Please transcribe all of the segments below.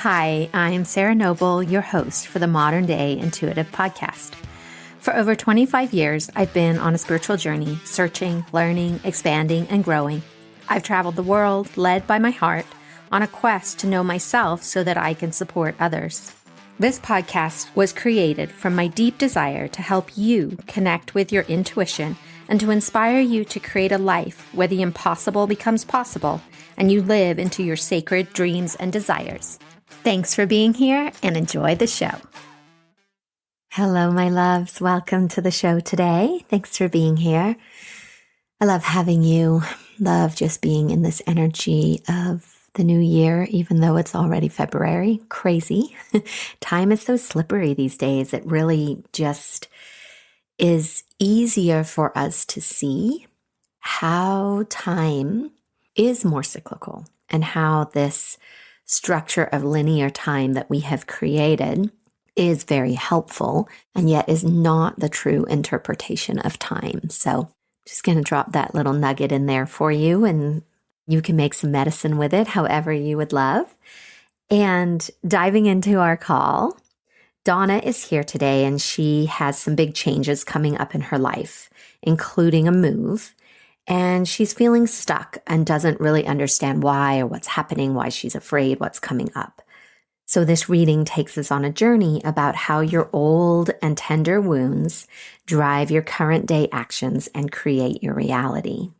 Hi, I'm Sarah Noble, your host for the Modern Day Intuitive Podcast. For over 25 years, I've been on a spiritual journey, searching, learning, expanding, and growing. I've traveled the world, led by my heart, on a quest to know myself so that I can support others. This podcast was created from my deep desire to help you connect with your intuition and to inspire you to create a life where the impossible becomes possible and you live into your sacred dreams and desires. Thanks for being here and enjoy the show. Hello, my loves. Welcome to the show today. Thanks for being here. I love having you. Love just being in this energy of the new year, even though it's already February. Crazy. Time is so slippery these days. It really just is easier for us to see how time is more cyclical and how this structure of linear time that we have created is very helpful and yet is not the true interpretation of time. So just going to drop that little nugget in there for you, and you can make some medicine with it however you would love. And diving into our call, Dauna is here today, and she has some big changes coming up in her life, including a move. And she's feeling stuck and doesn't really understand why or what's happening, why she's afraid, what's coming up. So this reading takes us on a journey about how your old and tender wounds drive your current day actions and create your reality.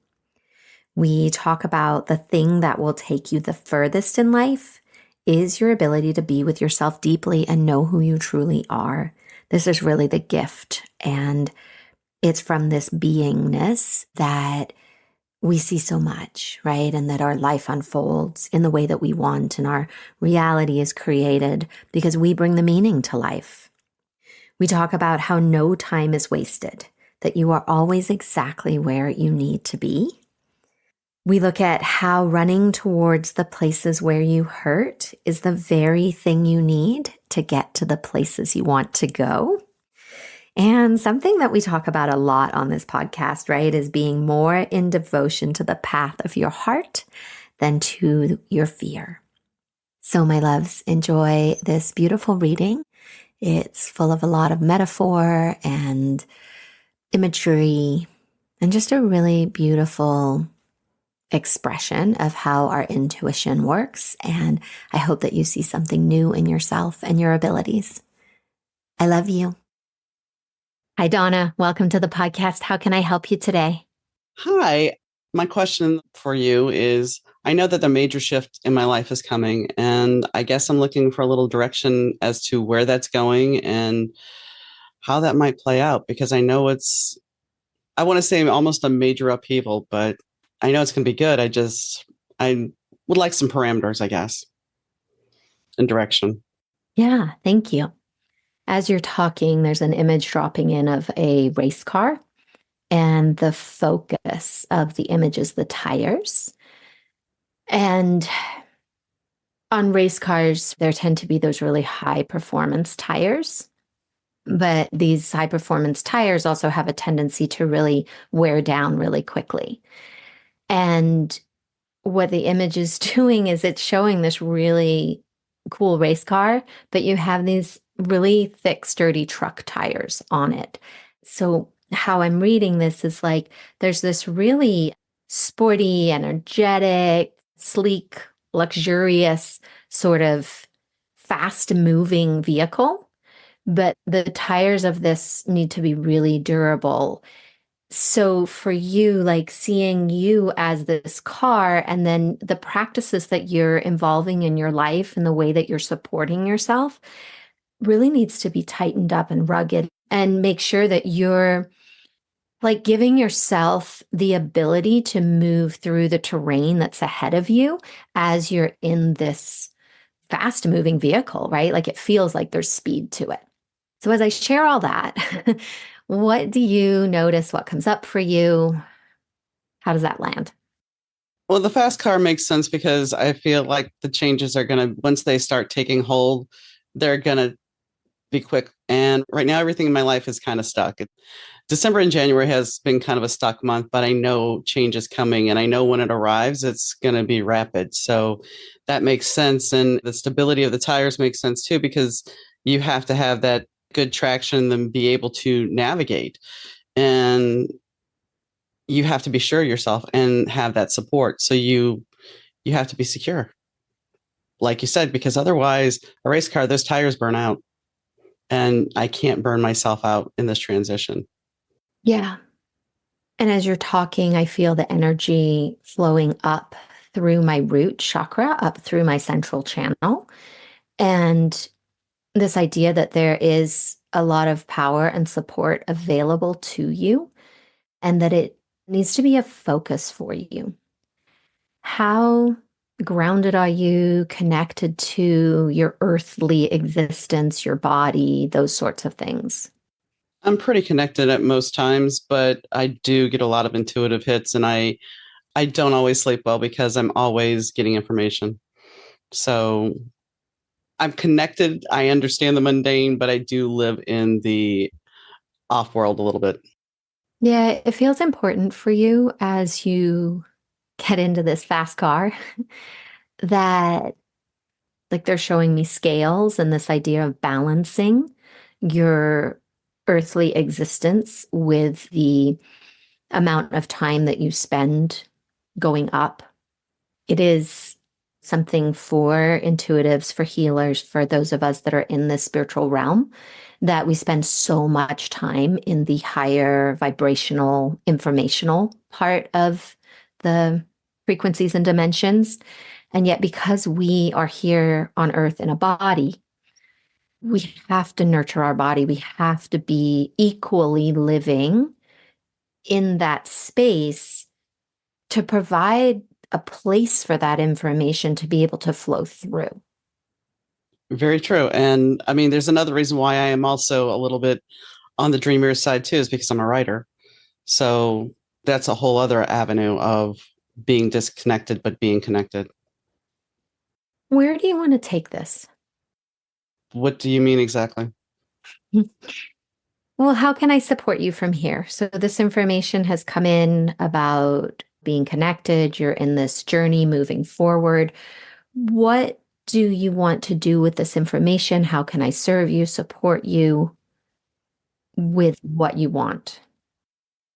We talk about the thing that will take you the furthest in life is your ability to be with yourself deeply and know who you truly are. This is really the gift, and it's from this beingness that we see so much, right? And that our life unfolds in the way that we want, and our reality is created because we bring the meaning to life. We talk about how no time is wasted, that you are always exactly where you need to be. We look at how running towards the places where you hurt is the very thing you need to get to the places you want to go. And something that we talk about a lot on this podcast, right, is being more in devotion to the path of your heart than to your fear. So, my loves, enjoy this beautiful reading. It's full of a lot of metaphor and imagery and just a really beautiful expression of how our intuition works. And I hope that you see something new in yourself and your abilities. I love you. Hi, Dauna. Welcome to the podcast. How can I help you today? Hi. My question for you is, I know that the major shift in my life is coming, and I guess I'm looking for a little direction as to where that's going and how that might play out, because I know I want to say almost a major upheaval, but I know it's going to be good. I would like some parameters, I guess, and direction. Yeah, thank you. As you're talking, there's an image dropping in of a race car, and the focus of the image is the tires. And on race cars, there tend to be those really high performance tires. But these high performance tires also have a tendency to really wear down really quickly. And what the image is doing is it's showing this really cool race car, but you have these really thick, sturdy truck tires on it. So how I'm reading this is like there's this really sporty, energetic, sleek, luxurious, sort of fast-moving vehicle, but the tires of this need to be really durable. So for you, like seeing you as this car, and then the practices that you're involving in your life and the way that you're supporting yourself really needs to be tightened up and rugged, and make sure that you're like giving yourself the ability to move through the terrain that's ahead of you as you're in this fast moving vehicle, right? Like it feels like there's speed to it. So as I share all that, what do you notice? What comes up for you? How does that land? Well, the fast car makes sense because I feel like the changes are going to, once they start taking hold, they're going to be quick. And right now, everything in my life is kind of stuck. December and January has been kind of a stuck month, but I know change is coming and I know when it arrives, it's going to be rapid. So that makes sense. And the stability of the tires makes sense too, because you have to have that good traction and be able to navigate. And you have to be sure of yourself and have that support. So you have to be secure, like you said, because otherwise a race car, those tires burn out and I can't burn myself out in this transition. Yeah. And as you're talking, I feel the energy flowing up through my root chakra, up through my central channel. And this idea that there is a lot of power and support available to you, and that it needs to be a focus for you. How grounded are you, connected to your earthly existence, your body, those sorts of things? I'm pretty connected at most times, but I do get a lot of intuitive hits and I don't always sleep well because I'm always getting information. So I'm connected. I understand the mundane, but I do live in the off world a little bit. Yeah, it feels important for you as you get into this fast car that, like, they're showing me scales and this idea of balancing your earthly existence with the amount of time that you spend going up. It is something for intuitives, for healers, for those of us that are in this spiritual realm, that we spend so much time in the higher vibrational, informational part of the frequencies and dimensions. And yet, because we are here on earth in a body, we have to nurture our body. We have to be equally living in that space to provide a place for that information to be able to flow through. Very true. And I mean, there's another reason why I am also a little bit on the dreamer side too, is because I'm a writer. So that's a whole other avenue of being disconnected, but being connected. Where do you want to take this? What do you mean exactly? Well, how can I support you from here? So, this information has come in about being connected. You're in this journey moving forward. What do you want to do with this information? How can I serve you, support you with what you want?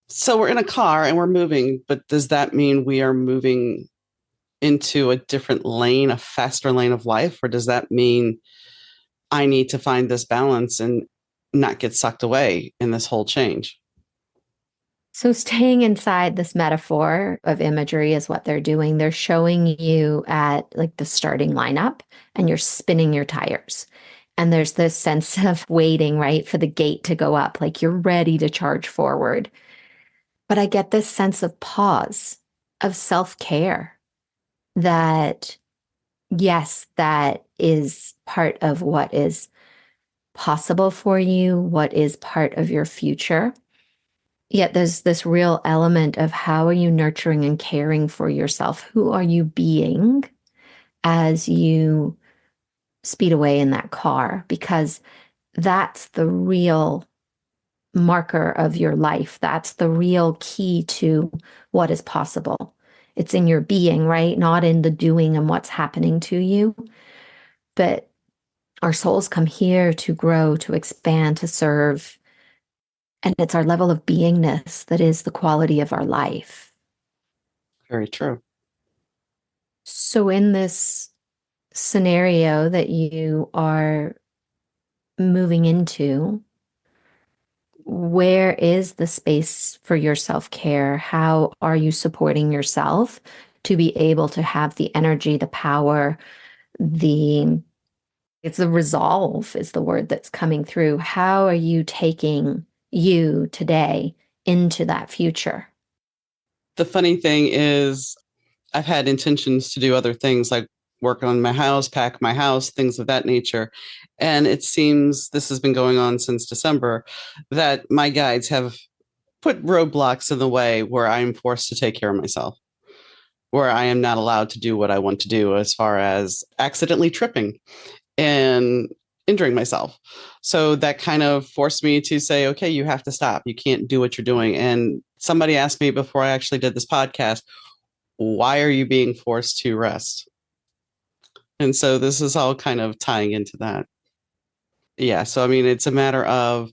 So we're in a car and we're moving, but does that mean we are moving into a different lane, a faster lane of life? Or does that mean I need to find this balance and not get sucked away in this whole change? So, staying inside this metaphor of imagery is what they're doing. They're showing you at like the starting lineup and you're spinning your tires. And there's this sense of waiting, right, for the gate to go up, like you're ready to charge forward. But I get this sense of pause, of self care that, yes, that is part of what is possible for you, what is part of your future. Yet there's this real element of how are you nurturing and caring for yourself? Who are you being as you speed away in that car? Because that's the real marker of your life. That's the real key to what is possible. It's in your being, right? Not in the doing and what's happening to you. But our souls come here to grow, to expand, to serve. And it's our level of beingness that is the quality of our life. Very true. So, in this scenario that you are moving into, where is the space for your self care? How are you supporting yourself to be able to have the energy, the power, the it's the resolve is the word that's coming through. How are you taking you today into that future? The funny thing is, I've had intentions to do other things like work on my house, pack my house, things of that nature. And it seems this has been going on since December that my guides have put roadblocks in the way where I'm forced to take care of myself, where I am not allowed to do what I want to do as far as accidentally tripping. And injuring myself. So that kind of forced me to say, okay, you have to stop. You can't do what you're doing. And somebody asked me before I actually did this podcast, why are you being forced to rest? And so this is all kind of tying into that. Yeah. So, I mean, it's a matter of,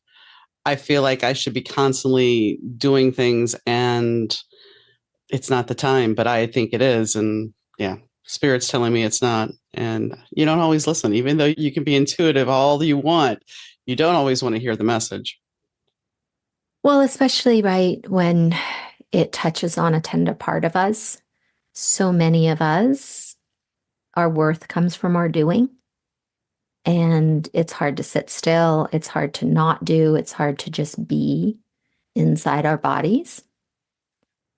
I feel like I should be constantly doing things and it's not the time, but I think it is. And yeah, spirit's telling me it's not. And you don't always listen, even though you can be intuitive all you want, you don't always want to hear the message. Well, especially right when it touches on a tender part of us. So many of us, our worth comes from our doing. And it's hard to sit still. It's hard to not do. It's hard to just be inside our bodies.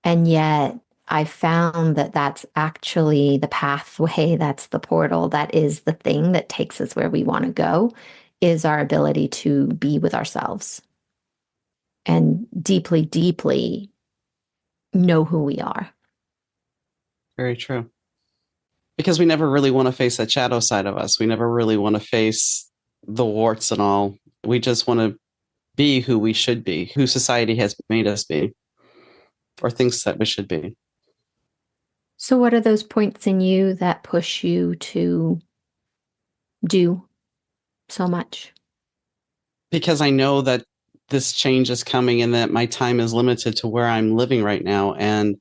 And yet, I found that that's actually the pathway, that's the portal, that is the thing that takes us where we want to go, is our ability to be with ourselves and deeply, deeply know who we are. Very true. Because we never really want to face that shadow side of us. We never really want to face the warts and all. We just want to be who we should be, who society has made us be, or thinks that we should be. So, what are those points in you that push you to do so much? Because I know that this change is coming and that my time is limited to where I'm living right now. And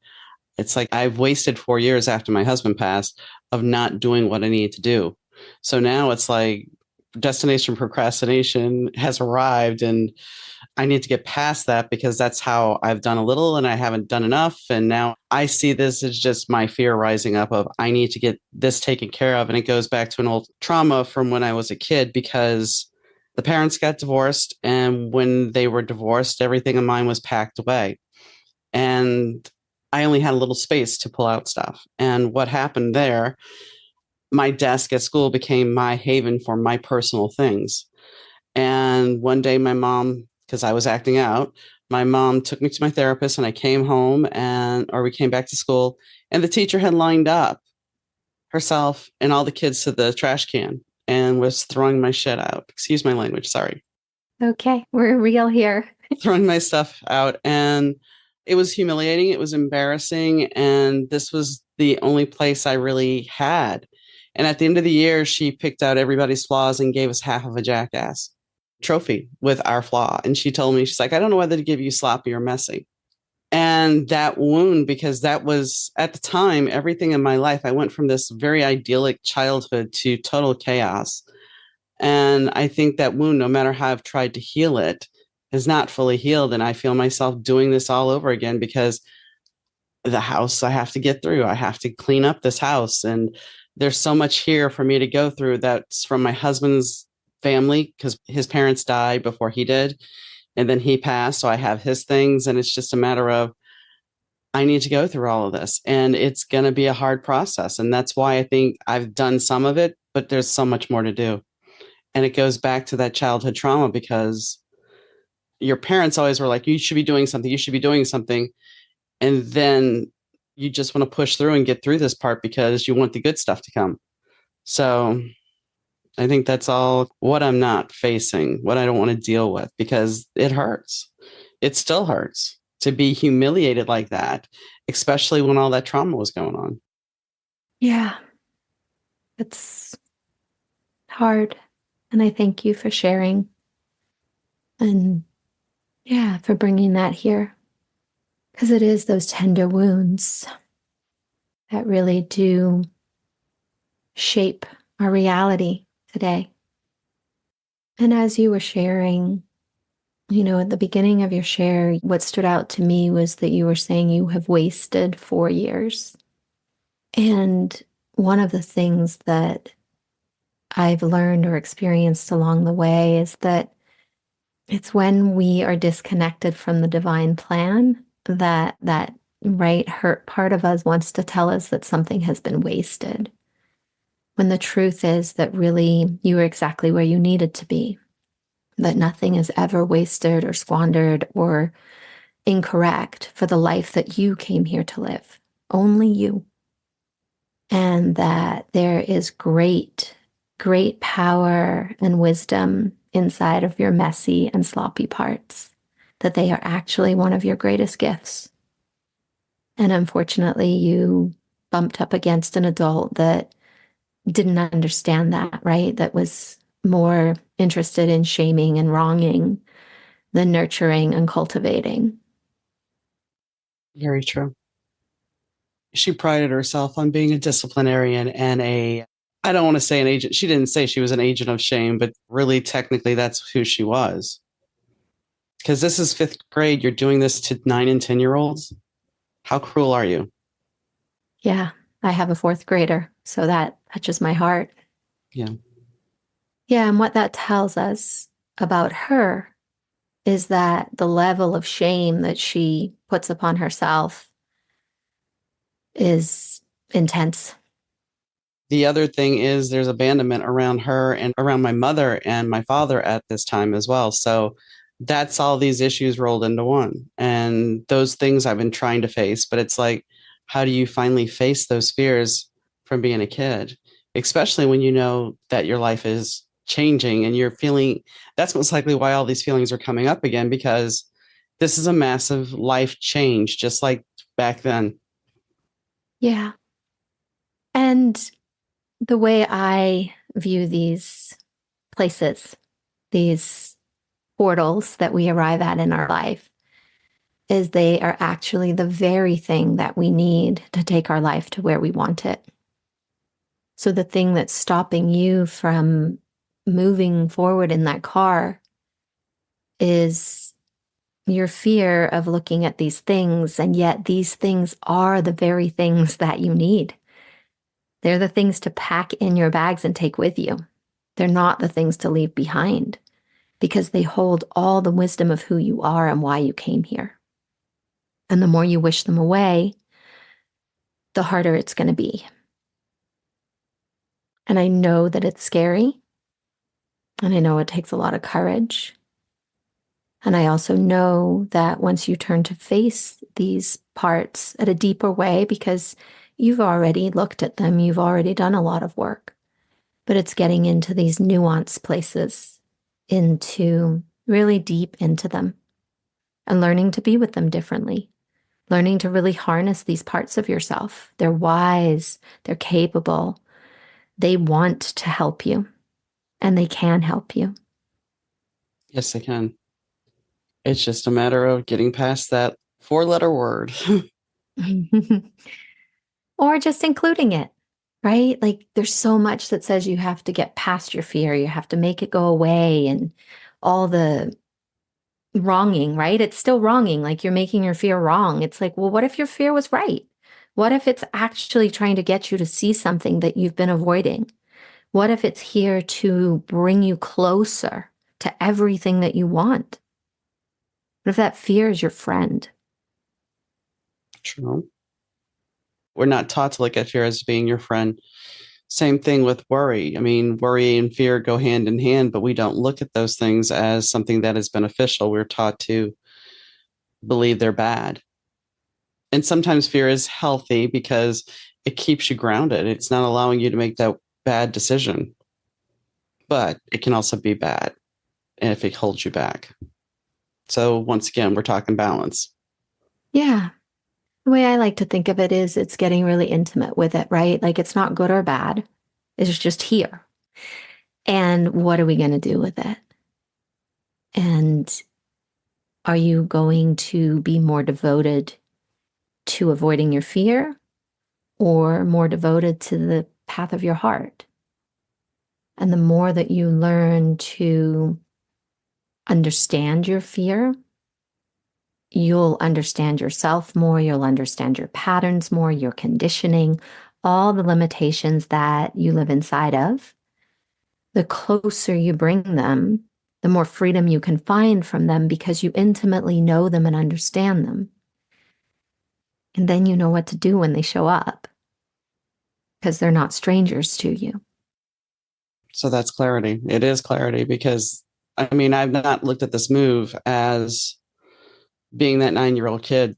it's like I've wasted 4 years after my husband passed of not doing what I need to do. So now it's like destination procrastination has arrived and I need to get past that because that's how I've done a little and I haven't done enough. And now I see this as just my fear rising up of I need to get this taken care of. And it goes back to an old trauma from when I was a kid because the parents got divorced. And when they were divorced, everything of mine was packed away. And I only had a little space to pull out stuff. And what happened there, my desk at school became my haven for my personal things. And one day, my mom, because I was acting out, my mom took me to my therapist and I came home or we came back to school and the teacher had lined up herself and all the kids to the trash can and was throwing my shit out. Excuse my language. Sorry. Okay, we're real here. Throwing my stuff out. And it was humiliating. It was embarrassing. And this was the only place I really had. And at the end of the year, she picked out everybody's flaws and gave us half of a jackass trophy with our flaw. And she told me, she's like, I don't know whether to give you sloppy or messy. And that wound, because that was at the time, everything in my life, I went from this very idyllic childhood to total chaos. And I think that wound, no matter how I've tried to heal it, is not fully healed. And I feel myself doing this all over again because the house I have to get through, I have to clean up this house. And there's so much here for me to go through that's from my husband's family because his parents died before he did. And then he passed. So I have his things. And it's just a matter of, I need to go through all of this. And it's going to be a hard process. And that's why I think I've done some of it, but there's so much more to do. And it goes back to that childhood trauma because your parents always were like, you should be doing something. You should be doing something. And then you just want to push through and get through this part because you want the good stuff to come. So I think that's all what I'm not facing, what I don't want to deal with because it hurts. It still hurts to be humiliated like that, especially when all that trauma was going on. Yeah, it's hard. And I thank you for sharing and, yeah, for bringing that here. Because it is those tender wounds that really do shape our reality today. And as you were sharing, at the beginning of your share, what stood out to me was that you were saying you have wasted 4 years. And one of the things that I've learned or experienced along the way is that it's when we are disconnected from the divine plan that right hurt part of us wants to tell us that something has been wasted. When the truth is that really you were exactly where you needed to be, that nothing is ever wasted or squandered or incorrect for the life that you came here to live, only you. And that there is great great power and wisdom inside of your messy and sloppy parts, that they are actually one of your greatest gifts. And unfortunately, you bumped up against an adult that didn't understand that, right? That was more interested in shaming and wronging than nurturing and cultivating. Very true. She prided herself on being a disciplinarian and I don't want to say an agent. She didn't say she was an agent of shame, but really technically that's who she was. Because this is fifth grade. You're doing this to 9 and 10-year-olds. How cruel are you? Yeah, I have a fourth grader, so that touches my heart. Yeah. Yeah, and what that tells us about her is that the level of shame that she puts upon herself is intense. The other thing is there's abandonment around her and around my mother and my father at this time as well. So that's all these issues rolled into one. And those things I've been trying to face, but it's like, how do you finally face those fears from being a kid, especially when you know that your life is changing and you're feeling that's most likely why all these feelings are coming up again, because this is a massive life change, just like back then. Yeah. And the way I view these places, these portals that we arrive at in our life, is they are actually the very thing that we need to take our life to where we want it. So the thing that's stopping you from moving forward in that car is your fear of looking at these things. And yet these things are the very things that you need. They're the things to pack in your bags and take with you. They're not the things to leave behind because they hold all the wisdom of who you are and why you came here. And the more you wish them away, the harder it's going to be. And I know that it's scary. And I know it takes a lot of courage. And I also know that once you turn to face these parts at a deeper way, because you've already looked at them, you've already done a lot of work, but it's getting into these nuanced places, into really deep into them, and learning to be with them differently, learning to really harness these parts of yourself. They're wise, they're capable, they want to help you, and they can help you. Yes, they can. It's just a matter of getting past that 4-letter word. Or just including it, right? Like there's so much that says you have to get past your fear, you have to make it go away, and all the wronging, right? It's still wronging, like you're making your fear wrong. It's like, well, what if your fear was right? What if it's actually trying to get you to see something that you've been avoiding? What if it's here to bring you closer to everything that you want? What if that fear is your friend? True. We're not taught to look at fear as being your friend. Same thing with worry. I mean, worry and fear go hand in hand, but we don't look at those things as something that is beneficial. We're taught to believe they're bad. And sometimes fear is healthy because it keeps you grounded. It's not allowing you to make that bad decision, but it can also be bad if it holds you back. So once again, we're talking balance. Yeah. The way I like to think of it is it's getting really intimate with it, right? Like it's not good or bad. It's just here. And what are we going to do with it? And are you going to be more devoted to avoiding your fear or more devoted to the path of your heart? And the more that you learn to understand your fear, you'll understand yourself more, you'll understand your patterns more, your conditioning, all the limitations that you live inside of. The closer you bring them, the more freedom you can find from them because you intimately know them and understand them. And then you know what to do when they show up because they're not strangers to you. So that's clarity. It is clarity because, I mean, I've not looked at this move as being that 9-year-old kid.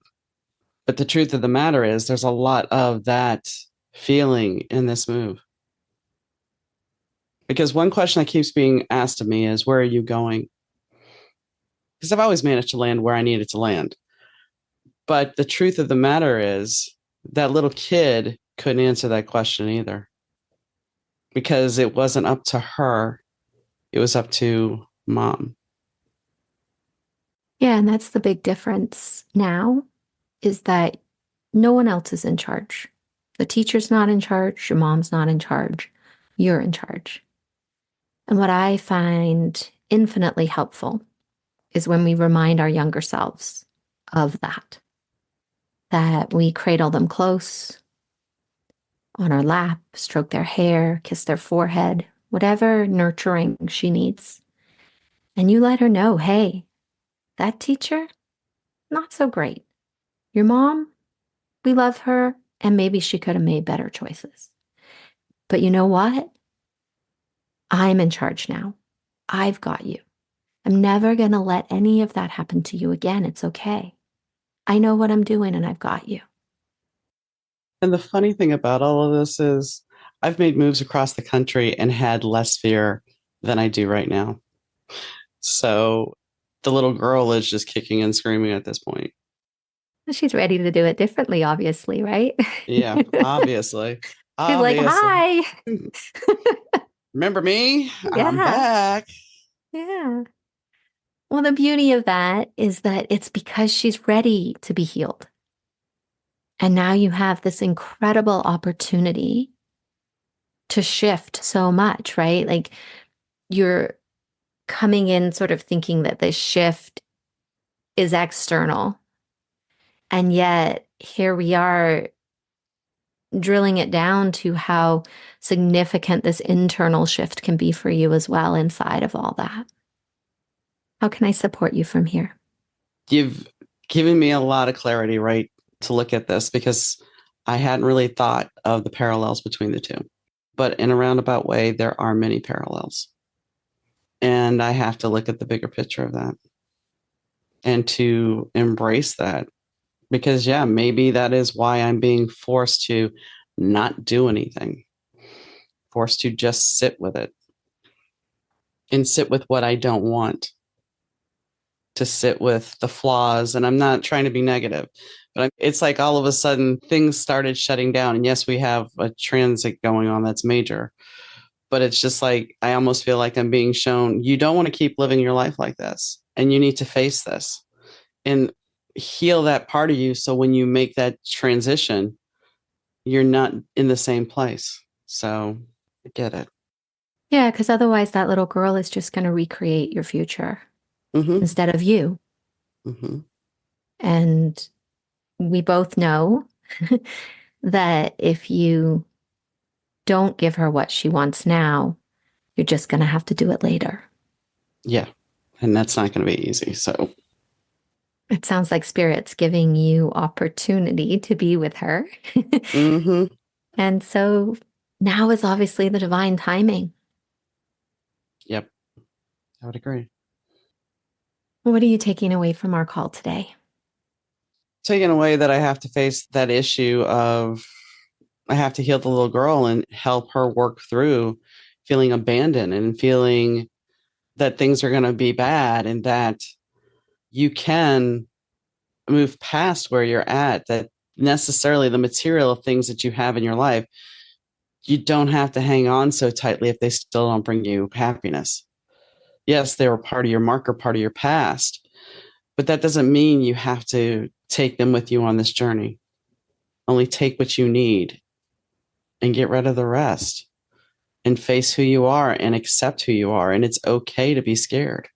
But the truth of the matter is, there's a lot of that feeling in this move. Because one question that keeps being asked of me is, where are you going? Because I've always managed to land where I needed to land. But the truth of the matter is that little kid couldn't answer that question either, because it wasn't up to her. It was up to mom. Yeah, and that's the big difference now is that no one else is in charge. The teacher's not in charge. Your mom's not in charge. You're in charge. And what I find infinitely helpful is when we remind our younger selves of that we cradle them close on our lap, stroke their hair, kiss their forehead, whatever nurturing she needs. And you let her know, hey, that teacher, not so great. Your mom, we love her, and maybe she could have made better choices. But you know what? I'm in charge now. I've got you. I'm never going to let any of that happen to you again. It's okay. I know what I'm doing and I've got you. And the funny thing about all of this is I've made moves across the country and had less fear than I do right now. So the little girl is just kicking and screaming at this point. She's ready to do it differently, obviously, right? Yeah, obviously. She's like, hi. Remember me? Yeah. I'm back. Yeah. Well, the beauty of that is that it's because she's ready to be healed. And now you have this incredible opportunity to shift so much, right? Like you're coming in sort of thinking that this shift is external. And yet here we are drilling it down to how significant this internal shift can be for you as well inside of all that. How can I support you from here? You've given me a lot of clarity, right, to look at this, because I hadn't really thought of the parallels between the two. But in a roundabout way, there are many parallels. And I have to look at the bigger picture of that and to embrace that. Because, yeah, maybe that is why I'm being forced to not do anything, forced to just sit with it and sit with what I don't want, to sit with the flaws. And I'm not trying to be negative, but it's like all of a sudden things started shutting down. And yes, we have a transit going on that's major, but it's just like, I almost feel like I'm being shown, you don't want to keep living your life like this, and you need to face this and heal that part of you. So when you make that transition, you're not in the same place. So I get it. Yeah, because otherwise that little girl is just going to recreate your future instead of you. Mm-hmm. And we both know that if you don't give her what she wants now, you're just going to have to do it later. Yeah. And that's not going to be easy. So it sounds like Spirit's giving you opportunity to be with her. mm-hmm. And so now is obviously the divine timing. Yep. I would agree. What are you taking away from our call today? Taking away that I have to face that issue of I have to heal the little girl and help her work through feeling abandoned and feeling that things are going to be bad, and that you can move past where you're at, that necessarily the material things that you have in your life, you don't have to hang on so tightly if they still don't bring you happiness. Yes, they were part of your marker, part of your past, but that doesn't mean you have to take them with you on this journey. Only take what you need and get rid of the rest and face who you are and accept who you are. And it's okay to be scared.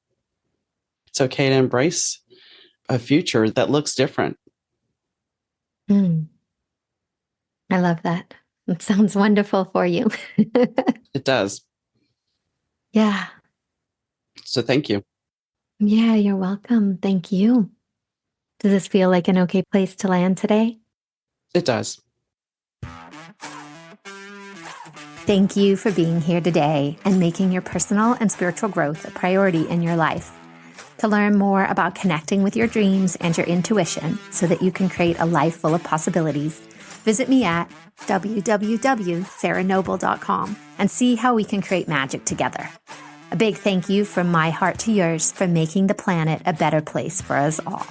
It's okay to embrace a future that looks different. I love that. It sounds wonderful for you. It does. Yeah. So thank you. Yeah, you're welcome. Thank you. Does this feel like an okay place to land today? It does. Thank you for being here today and making your personal and spiritual growth a priority in your life. To learn more about connecting with your dreams and your intuition so that you can create a life full of possibilities, visit me at www.sarahnoble.com and see how we can create magic together. A big thank you from my heart to yours for making the planet a better place for us all.